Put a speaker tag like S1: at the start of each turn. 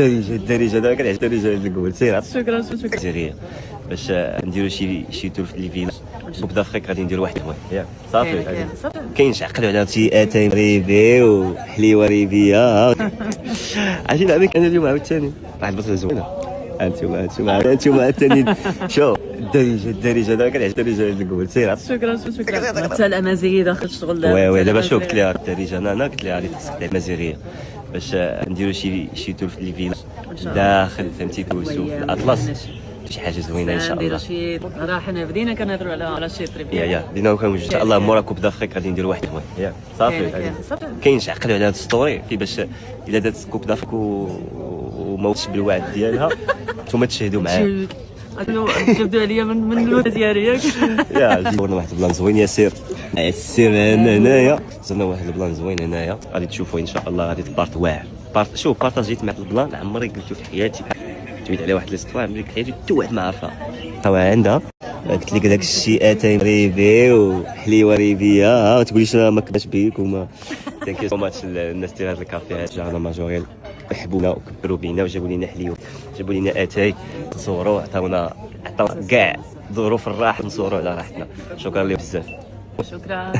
S1: الدارجه انا كنعجب الدارجه اللي قلت سير
S2: شكرا
S1: جزائريه باش نديرو شي تور في ليفيلا وبدا فخيك غادي نديرو واحد المهم ياك صافي كاينش عقلوا على شي اتاي ريبي وحليوه ريبيه عرفتي انا كان اليوم عاوتاني واحد البصله زوينه انتم التانيين شوف الدارجه انا كنعجب الدارجه اللي قلت سير
S2: شكرا حتى الامازيغيه داخل الشغل
S1: وي دابا شوف قلت لها الدارجه انا قلت لها غادي خصك تعلم الامازيغيه باش نديرو شي تور في ليفيلا داخل فهمتي دوزو في الاطلس شي حاجه زوينه ان شاء الله.
S2: نديرو شي راه حنا بدينا كنهضروا على شي طريب
S1: يا بدينا وكنوجد ان شاء الله مورا كوب دافريك غادي نديرو واحد المهم ياك صافي كاينش عقلوا على هاد ستوري كيفاش الا دات كوب دافريك وما وصلش بالوعد ديالها نتوما تشهدوا معايا
S2: جبدوا عليا من الواد ديالي ياك
S1: يا جبرنا واحد البلان زوين يا سير هنايا زرنا واحد البلان زوين هنايا غادي تشوفوا ان شاء الله غادي تبارط واعر شوف بارطاجيت مع البلان عمري قلتو في حياتي تويت عليه واحد ليستوار عمري في حياتي حتى واحد ما عرفها ها عندها قلت لك داك الشيء اتاي ريبي وحليوه ريبيه تقوليش ما كباش بيك وما ثانك سو ماتش الناس ديال هذا الكافي جانا ماجوريل حبونا وكبروا بينا وجابوا لنا حليوه جابوا لنا اتاي نصوروا عطاونا كاع ظروف الراحه نصوروا على راحتنا شكرا لكم بزاف
S2: شكرا